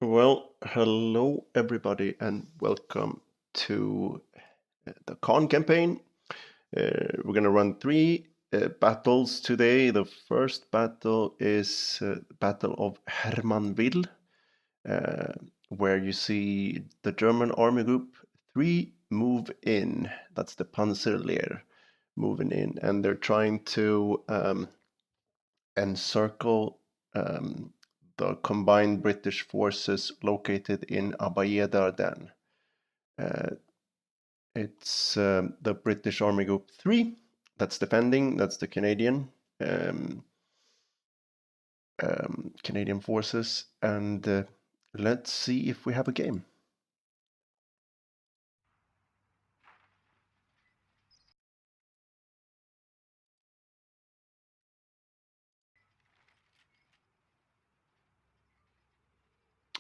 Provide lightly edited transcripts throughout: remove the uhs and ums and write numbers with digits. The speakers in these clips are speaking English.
Well, hello everybody and welcome to the Caen campaign. We're going to run three battles today. The first battle is the Battle of Hermanville, where you see the German army group 3 move in. That's the Panzerlehr moving in, and they're trying to encircle the combined British forces located in ABBAYE Dardan. It's the British Army Group 3 that's defending, that's the Canadian Canadian forces, and let's see if we have a game.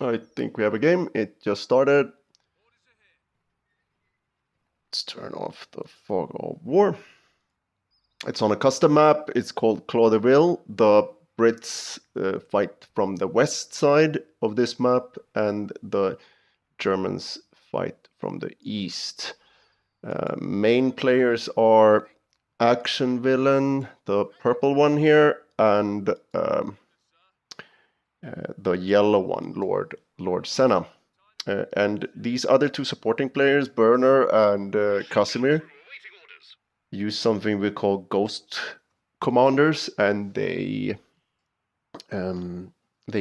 I think we have a game. It just started. Let's turn off the fog of war. It's on a custom map. It's called Claudeville. The Brits fight from the west side of this map, and the Germans fight from the east. Main players are Action Villain, the purple one here, and the yellow one, Lord Senna. And these other two supporting players, Burner and Casimir, use something we call ghost commanders, and they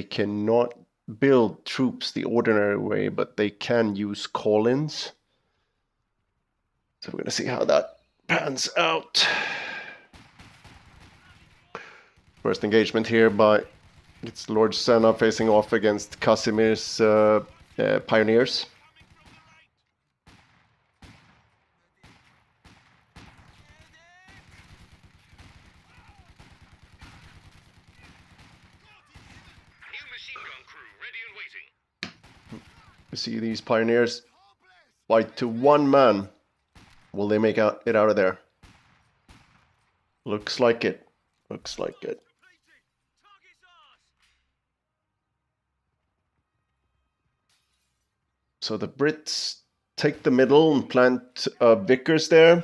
cannot build troops the ordinary way, but they can use call-ins. So we're going to see how that pans out. First engagement here by it's Lord Senna facing off against Casimir's pioneers. You see these pioneers fight to one man. Will they make it out of there? Looks like it. Looks like it. So the Brits take the middle and plant Vickers there.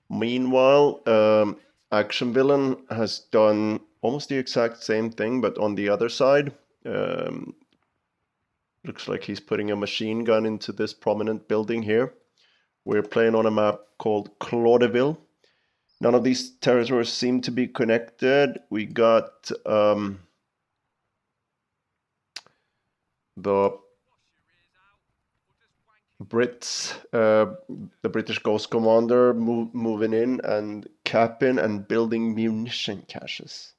Meanwhile, Action Villain has done almost the exact same thing, but on the other side. Looks like he's putting a machine gun into this prominent building here. We're playing on a map called Claudeville. None of these territories seem to be connected. We got the Brits, the British Ghost Commander moving in and capping and building munition caches.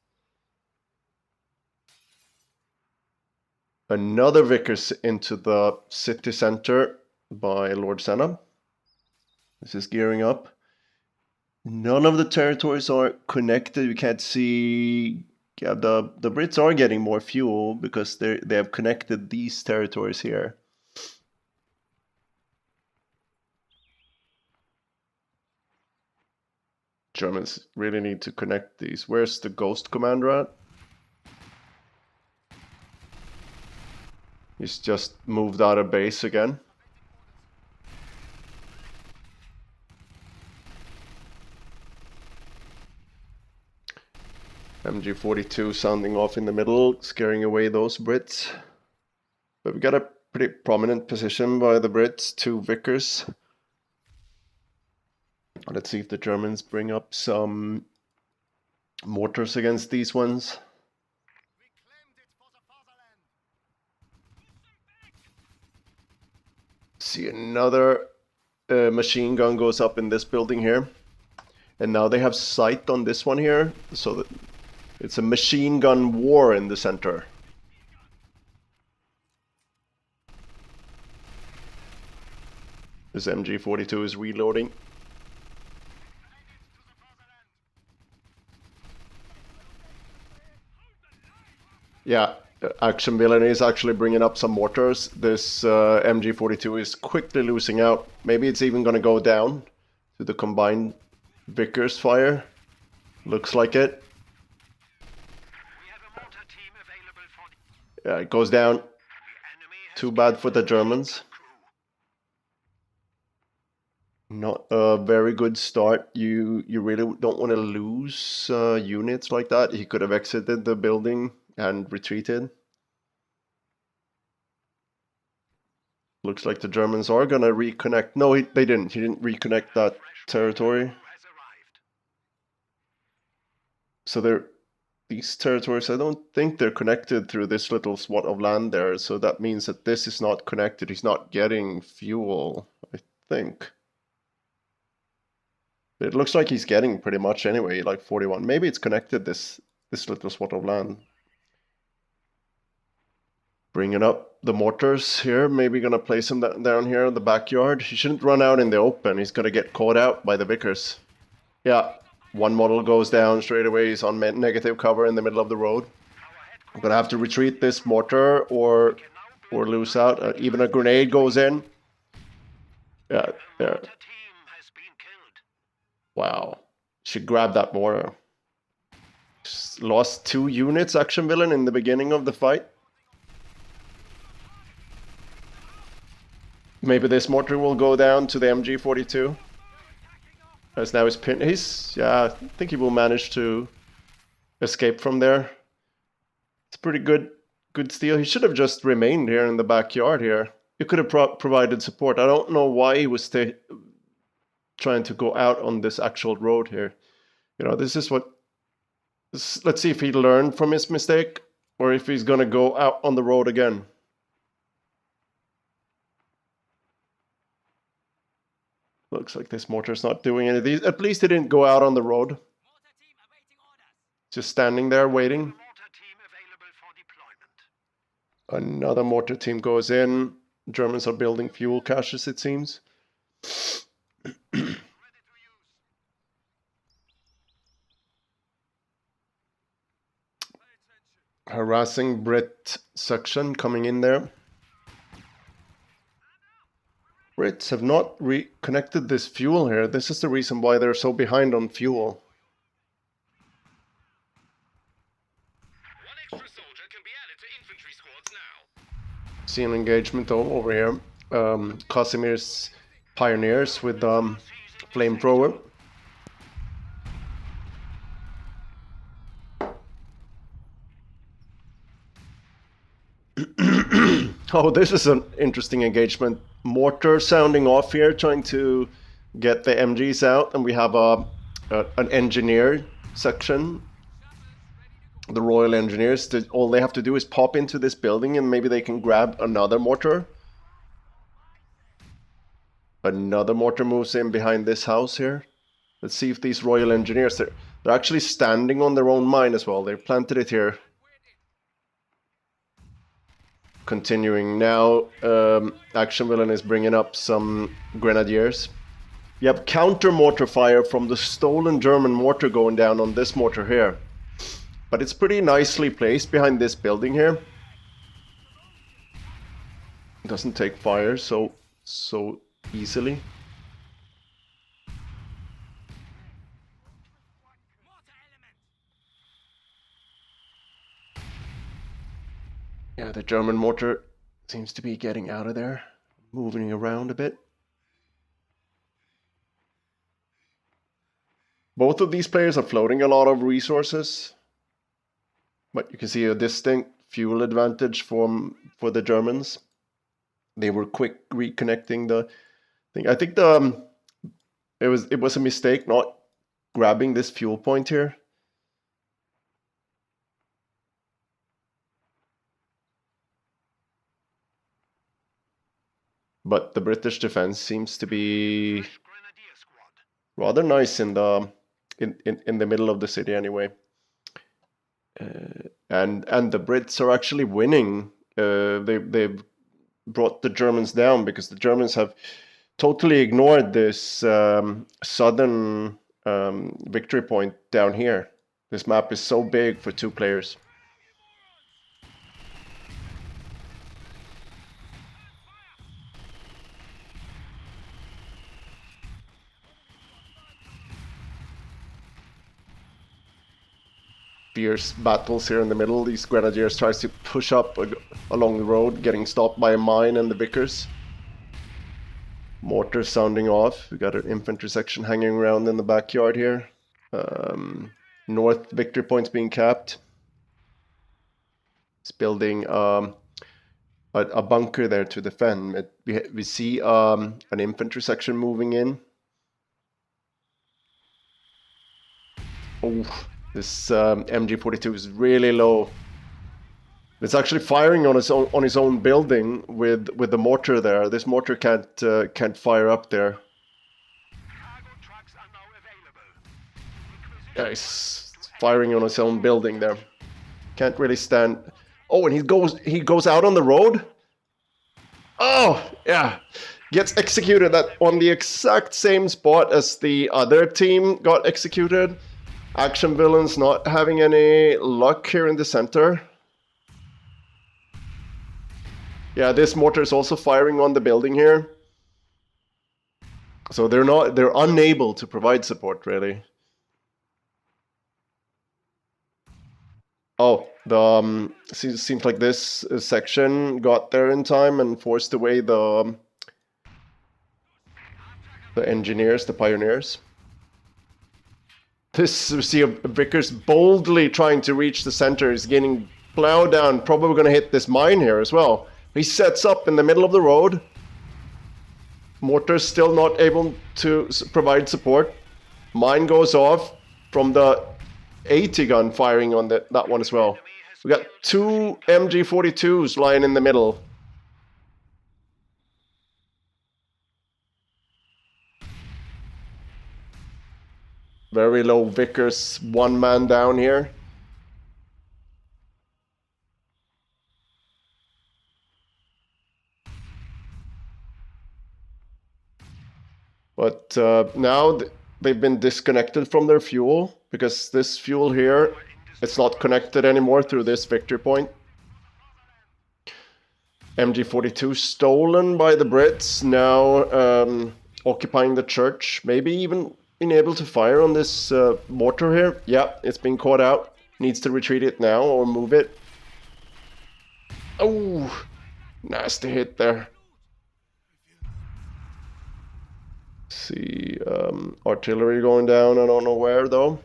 Another Vickers into the city center by Lord Senna. This is gearing up. None of the territories are connected. You can't see. Yeah, the Brits are getting more fuel because they have connected these territories here. Germans really need to connect these. Where's the Ghost Commander at? He's just moved out of base again. MG42 sounding off in the middle, scaring away those Brits. But we got a pretty prominent position by the Brits, 2 Vickers. Let's see if the Germans bring up some mortars against these ones. See, another machine gun goes up in this building here. And now they have sight on this one here, so that it's a machine gun war in the center. This MG42 is reloading. Yeah, Action Villain is actually bringing up some mortars. This MG42 is quickly losing out. Maybe it's even going to go down to the combined Vickers fire. Looks like it. Yeah, it goes down. Too bad for the Germans. Not a very good start. You really don't want to lose units like that. He could have exited the building and retreated. Looks like the Germans are gonna reconnect. No, they didn't. He didn't reconnect that territory. So these territories, I don't think they're connected through this little swat of land there. So that means that this is not connected. He's not getting fuel, I think. But it looks like he's getting pretty much anyway, like 41. Maybe it's connected, this little swat of land. Bringing up the mortars here. Maybe gonna place him down here in the backyard. He shouldn't run out in the open. He's gonna get caught out by the Vickers. Yeah, one model goes down straight away. He's on negative cover in the middle of the road. I'm gonna have to retreat this mortar or lose out. Even a grenade goes in. Yeah, there. Wow. Should grab that mortar. Just lost 2 units, Action Villain, in the beginning of the fight. Maybe this mortar will go down to the MG42. As now he's pinned. Yeah, I think he will manage to escape from there. It's pretty good steal. He should have just remained here in the backyard here. He could have provided support. I don't know why he was trying to go out on this actual road here. You know, this is what... Let's see if he learned from his mistake or if he's gonna go out on the road again. Looks like this mortar's not doing any of these. At least he didn't go out on the road. Just standing there waiting. Another mortar team goes in. Germans are building fuel caches, it seems. Harassing Brit section coming in there. Brits have not reconnected this fuel here. This is the reason why they're so behind on fuel. One extra soldier can be added to infantry squads now. See an engagement over here. Casimir's Pioneers with flamethrower. Oh, this is an interesting engagement. Mortar sounding off here, trying to get the MGs out, and we have an engineer section. The Royal Engineers, all they have to do is pop into this building and maybe they can grab another mortar. Another mortar moves in behind this house here. Let's see if these Royal Engineers, they're actually standing on their own mine as well. They planted it here. Continuing now, Action Villain is bringing up some grenadiers. You have counter mortar fire from the stolen German mortar going down on this mortar here. But it's pretty nicely placed behind this building here. It doesn't take fire so easily. Yeah, the German mortar seems to be getting out of there, moving around a bit. Both of these players are floating a lot of resources, but you can see a distinct fuel advantage for the Germans. They were quick reconnecting the thing. I think it was a mistake not grabbing this fuel point here. But the British defense seems to be rather nice in the middle of the city anyway. And the Brits are actually winning. They've brought the Germans down because the Germans have totally ignored this southern victory point down here. This map is so big for 2 players. fierce battles here in the middle. These grenadiers tries to push up along the road, getting stopped by a mine and the Vickers. Mortar sounding off. We got an infantry section hanging around in the backyard here. North victory points being capped. It's building a bunker there to defend. We see an infantry section moving in. Oh, this MG42 is really low. It's actually firing on his own building with the mortar there. This mortar can't fire up there. Yeah, he's firing on his own building there. Can't really stand. Oh, and he goes out on the road. Oh, yeah. Gets executed on the exact same spot as the other team got executed. Action villains not having any luck here in the center. Yeah, this mortar is also firing on the building here. So they're unable to provide support really. Oh, seems like this section got there in time and forced away the engineers, the pioneers. We see a Vickers boldly trying to reach the center. He's getting plowed down, probably going to hit this mine here as well. He sets up in the middle of the road. Mortar's still not able to provide support. Mine goes off from the AT gun firing on that one as well. We got two MG42s lying in the middle. Very low Vickers, one man down here. But now they've been disconnected from their fuel because this fuel here, it's not connected anymore through this victory point. MG42 stolen by the Brits, now occupying the church, maybe even being able to fire on this mortar here. Yeah, it's been caught out. Needs to retreat it now or move it. Oh, nasty hit there. See, artillery going down, I don't know where though.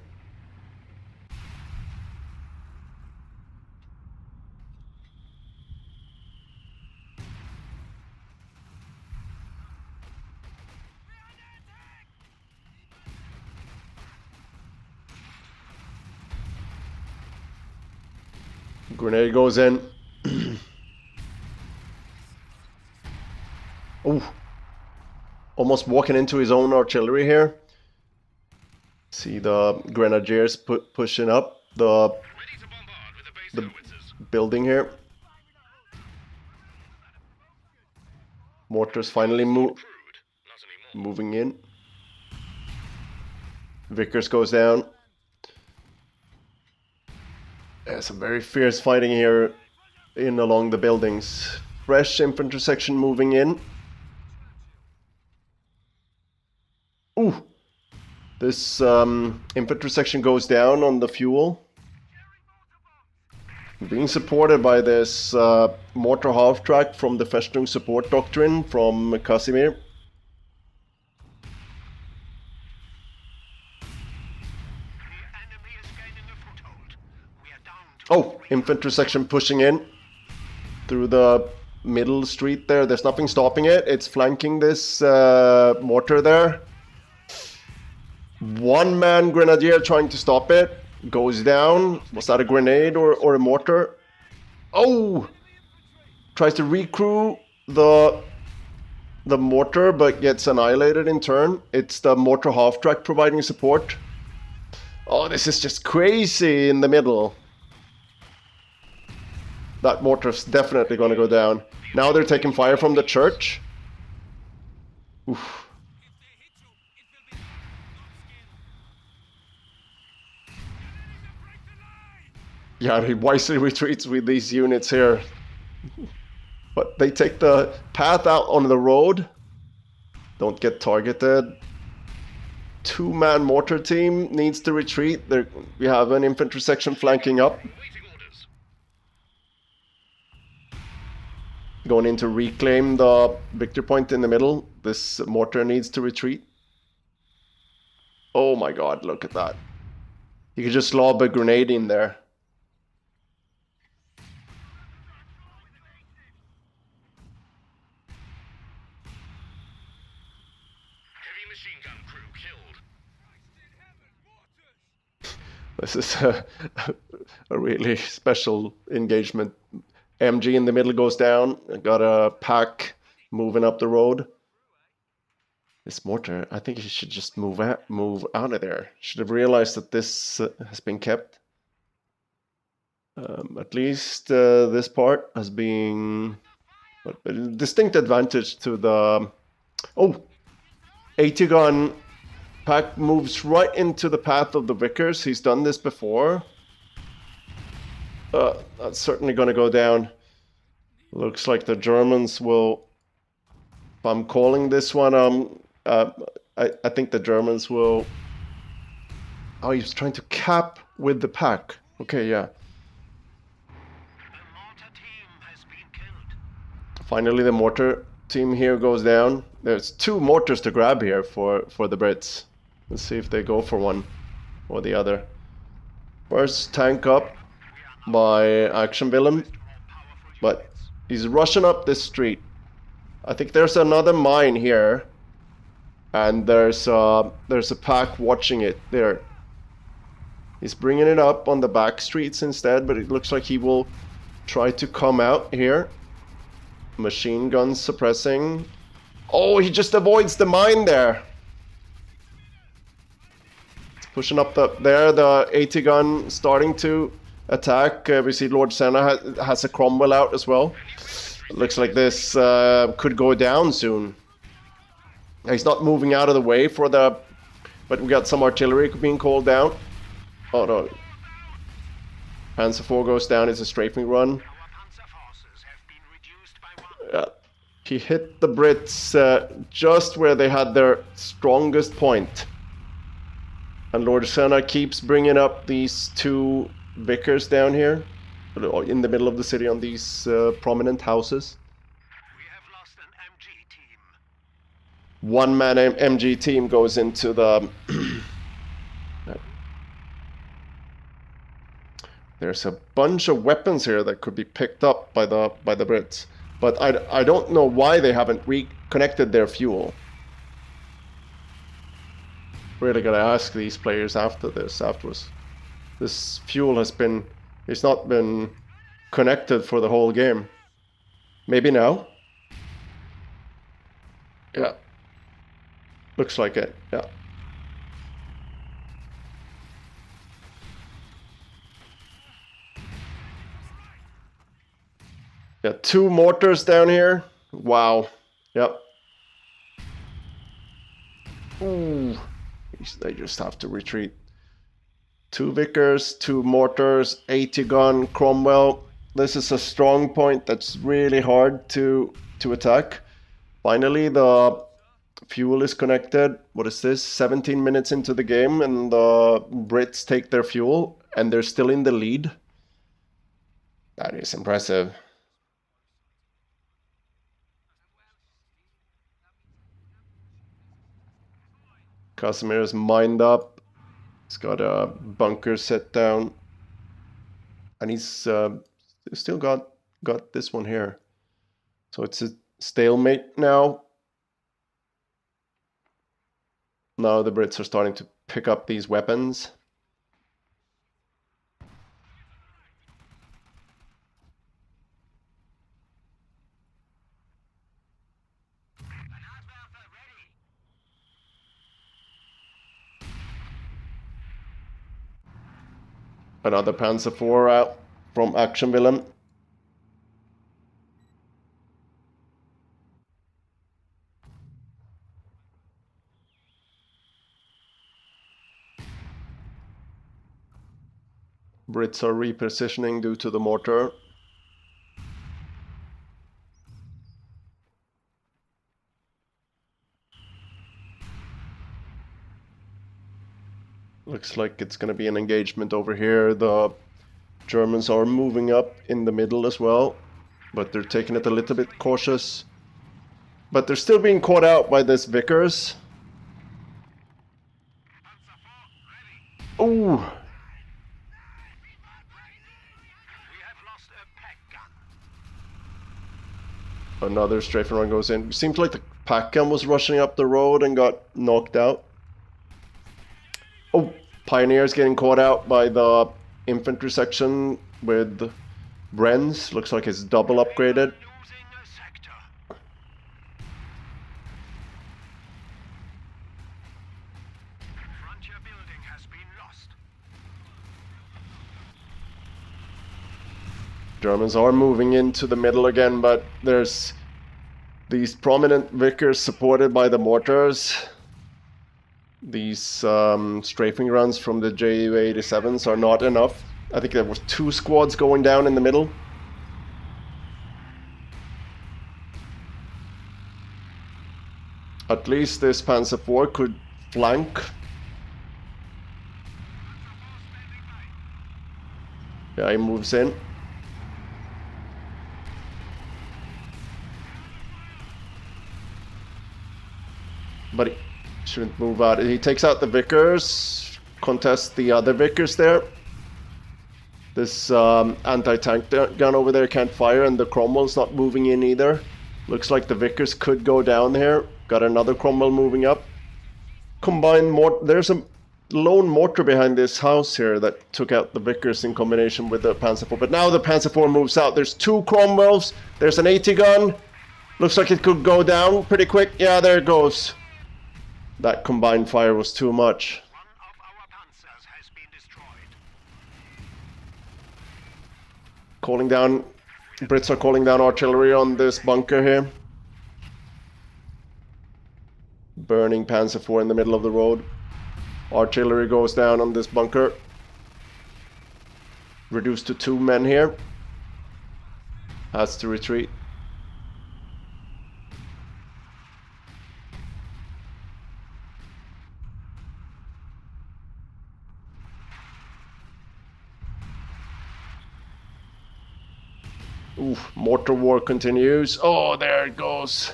Grenade goes in. Oh, almost walking into his own artillery here. See the grenadiers pushing up the building here. Mortars finally moving in. Vickers goes down. Yeah, some very fierce fighting here along the buildings. Fresh infantry section moving in. Ooh, this infantry section goes down on the fuel. Being supported by this mortar half-track from the Festung support doctrine from Casimir. Oh, infantry section pushing in through the middle street there. There's nothing stopping it. It's flanking this mortar there. One-man grenadier trying to stop it. Goes down. Was that a grenade or a mortar? Oh! Tries to recrew the mortar but gets annihilated in turn. It's the mortar half-track providing support. Oh, this is just crazy in the middle. That mortar's definitely going to go down. Now they're taking fire from the church. Oof. Yeah, he wisely retreats with these units here. But they take the path out on the road. Don't get targeted two-man mortar team needs to retreat. We have an infantry section flanking up. Going in to reclaim the victory point in the middle. This mortar needs to retreat. Oh my god, look at that. You could just lob a grenade in there. Heavy machine gun crew killed. This is a really special engagement. MG in the middle goes down. Got a pack moving up the road. This mortar, I think he should just move out of there. Should have realized that this has been kept. At least this part has been a distinct advantage to the... Oh! 80 gun pack moves right into the path of the Vickers. He's done this before. That's certainly going to go down. Looks like the Germans will... If I'm calling this one, I think the Germans will... Oh, he was trying to cap with the pack. Okay, yeah. Finally, the mortar team here goes down. There's two mortars to grab here for the Brits. Let's see if they go for one or the other. First tank up by Action Villain, but he's rushing up this street. I think there's another mine here, and there's a pack watching it there. He's bringing it up on the back streets instead, but it looks like he will try to come out here. Machine guns suppressing. Oh, he just avoids the mine there. It's pushing up the 80 gun starting to attack. We see Lord Senna has a Cromwell out as well. It looks like this could go down soon. He's not moving out of the way for the... But we got some artillery being called down. Oh no. Panzer IV goes down. It's a strafing run. He hit the Brits just where they had their strongest point. And Lord Senna keeps bringing up these two Vickers down here in the middle of the city on these prominent houses. We have lost an MG team. One-man MG team goes into the... There's a bunch of weapons here that could be picked up by the Brits. But I don't know why they haven't reconnected their fuel. Really gotta ask these players afterwards. This fuel it's not been connected for the whole game. Maybe now? Yeah. Looks like it, yeah. Yeah, two mortars down here. Wow. Yep. Ooh. They just have to retreat. Two Vickers, two mortars, 80 gun, Cromwell. This is a strong point that's really hard to attack. Finally, the fuel is connected. What is this? 17 minutes into the game, and the Brits take their fuel, and they're still in the lead. That is impressive. Casimir's mined up. He's got a bunker set down. And he's still got this one here. So it's a stalemate now. Now the Brits are starting to pick up these weapons. Another Panzer IV out from Action Villain. Brits are repositioning due to the mortar. Looks like it's gonna be an engagement over here. The Germans are moving up in the middle as well, but they're taking it a little bit cautious. But they're still being caught out by this Vickers. Oh! We have lost a pack gun. Another strafe and run goes in. Seems like the pack gun was rushing up the road and got knocked out. Oh! Pioneer's getting caught out by the infantry section with Brenz. Looks like it's double upgraded. Losing a sector. Frontier building has been lost. Germans are moving into the middle again, but there's these prominent Vickers supported by the mortars. These strafing runs from the Ju-87s are not enough. I think there was 2 squads going down in the middle. At least this Panzer IV could flank. Yeah, he moves in. But he shouldn't move out. He takes out the Vickers, contests the other Vickers there. This anti-tank gun over there can't fire, and the Cromwell's not moving in either. Looks like the Vickers could go down here. Got another Cromwell moving up. Combined mortar. There's a lone mortar behind this house here that took out the Vickers in combination with the Panzer IV. But now the Panzer IV moves out. There's 2 Cromwells. There's an AT gun. Looks like it could go down pretty quick. Yeah, there it goes. That combined fire was too much. One of our panzers has been destroyed. Calling down... Brits are calling down artillery on this bunker here. Burning Panzer IV in the middle of the road. Artillery goes down on this bunker. Reduced to 2 men here. Has to retreat. Oof, mortar war continues. Oh, there it goes.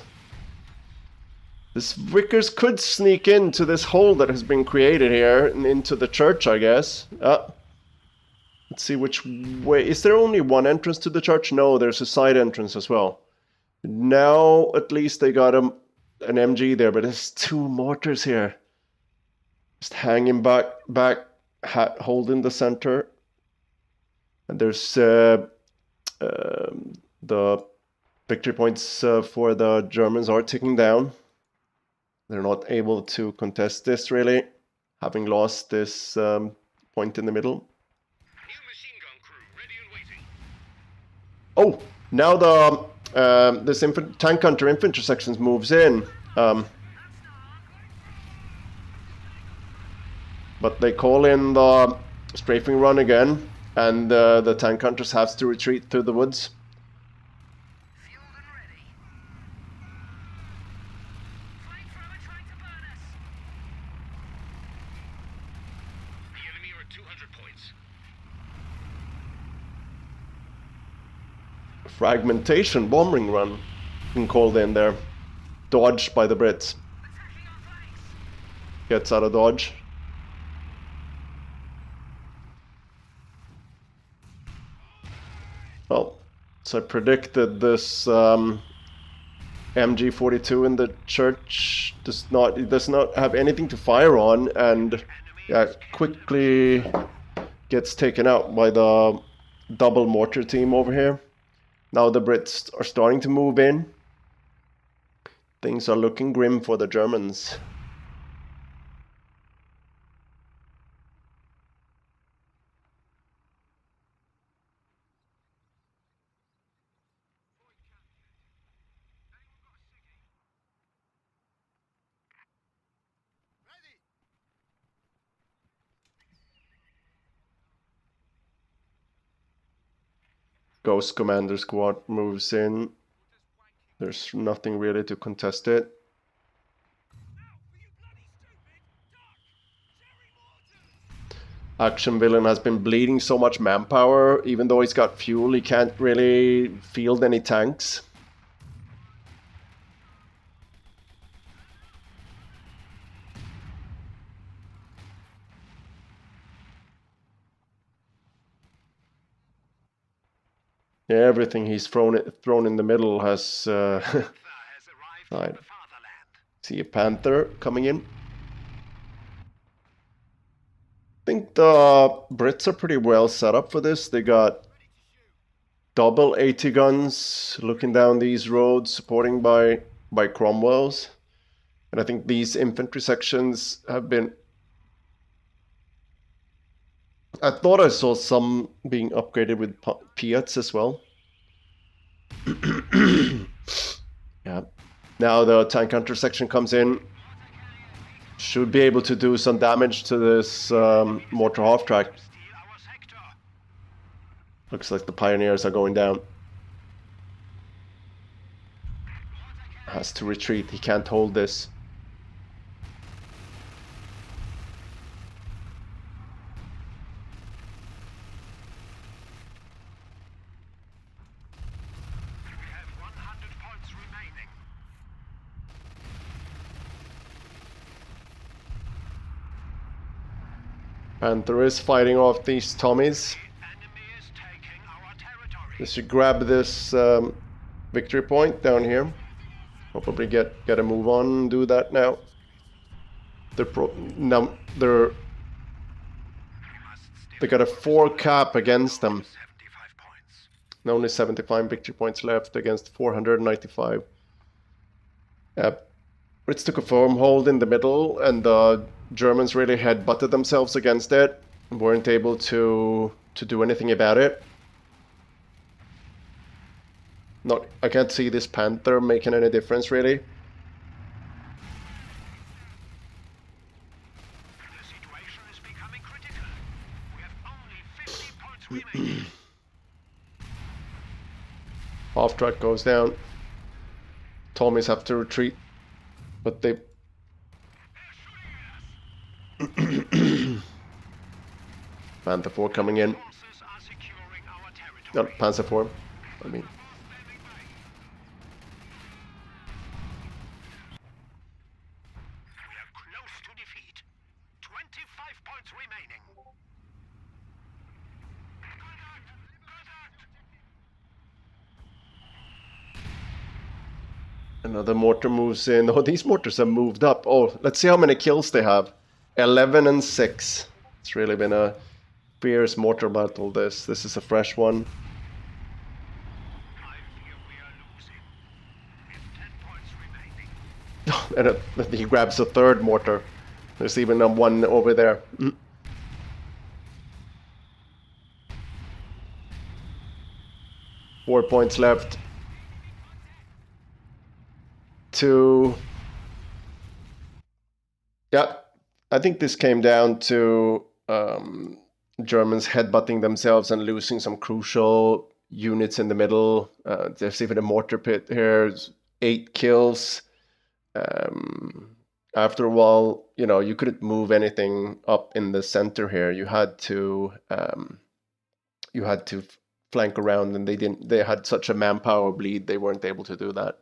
This Vickers could sneak into this hole that has been created here and into the church, I guess. Let's see which way. Is there only one entrance to the church? No, there's a side entrance as well. Now, at least they got an MG there, but there's 2 mortars here. Just hanging back, holding the center. And there's the victory points for the Germans are ticking down. They're not able to contest this really, having lost this point in the middle. New machine gun crew ready and waiting. Oh, now the this tank hunter infantry sections moves in, but they call in the strafing run again, and the tank hunters have to retreat through the woods. Fueled and ready. Flamethrower trying to burn us. The enemy are at 200 points. Fragmentation bombing run been called in there. Dodged by the Brits. Attacking our flanks. Gets out of dodge. Well, so I predicted this MG42 in the church does not have anything to fire on, and yeah, quickly gets taken out by the double mortar team over here. Now the Brits are starting to move in. Things are looking grim for the Germans. Ghost Commander Squad moves in. There's nothing really to contest it. Action Villain has been bleeding so much manpower. Even though he's got fuel, he can't really field any tanks. Yeah, everything he's thrown in the middle has died. See a Panther coming in. I think the Brits are pretty well set up for this. They got double 80 guns looking down these roads, supporting by Cromwells. And I think these infantry sections have been... I thought I saw some being upgraded with Piats as well. Yeah. Now the tank hunter section comes in. Should be able to do some damage to this mortar half track. Looks like the pioneers are going down. Has to retreat. He can't hold this. Panther is fighting off these Tommies. They should grab this victory point down here. Probably get a move on. Do that now. They got a 4 cap against them. And only 75 victory points left against 495. Brits took a firm hold in the middle, and the Germans really headbutted themselves against it and weren't able to do anything about it. I can't see this Panther making any difference really. The situation is becoming critical. We have only 50 points remaining. Half track goes down. Tommies have to retreat, but they... Panther 4 coming in. No, Panzer 4, I mean. We are close to defeat. 25 points remaining. Another mortar moves in. Oh, these mortars have moved up. Oh, let's see how many kills they have. 11 and 6. It's really been a fierce mortar battle. This is a fresh one. I fear we are losing. We have 10 points remaining. And he grabs a third mortar. There's even one over there. 4 points left. 2. Yeah, I think this came down to Germans headbutting themselves and losing some crucial units in the middle. There's even a mortar pit here. 8 kills. After a while, you couldn't move anything up in the center here. You had to flank around, and they had such a manpower bleed, they weren't able to do that.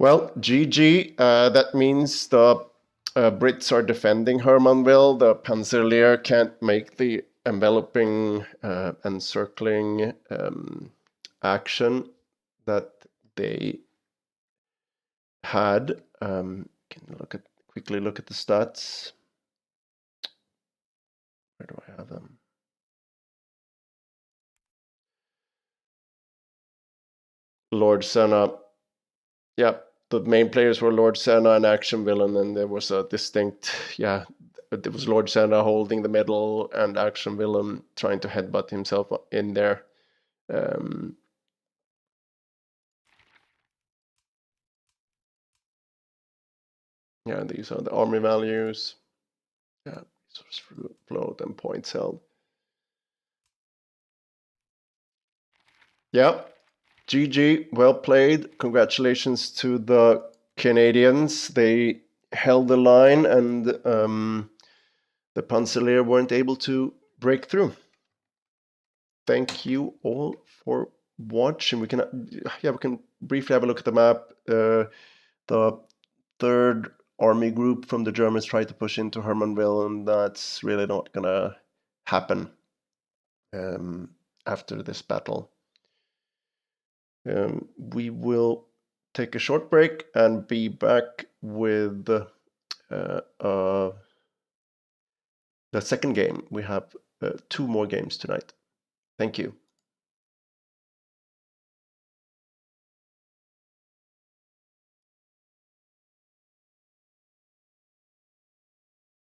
Well, GG. That means the Brits are defending Hermanville. The Panzerlehr can't make the enveloping encircling action that they had. Can quickly look at the stats. Where do I have them? Lord Senna. Yeah, the main players were Lord Senna and Action Villain, and there was a distinct, it was Lord Senna holding the middle and Action Villain trying to headbutt himself in there. Yeah, these are the army values. Yeah, resource float and points held. Yeah. GG, well played. Congratulations to the Canadians. They held the line, and the the Panzerlehr weren't able to break through. Thank you all for watching. We can briefly have a look at the map. The third army group from the Germans tried to push into Hermanville, and that's really not gonna happen after this battle. We will take a short break and be back with the second game. We have 2 more games tonight. Thank you.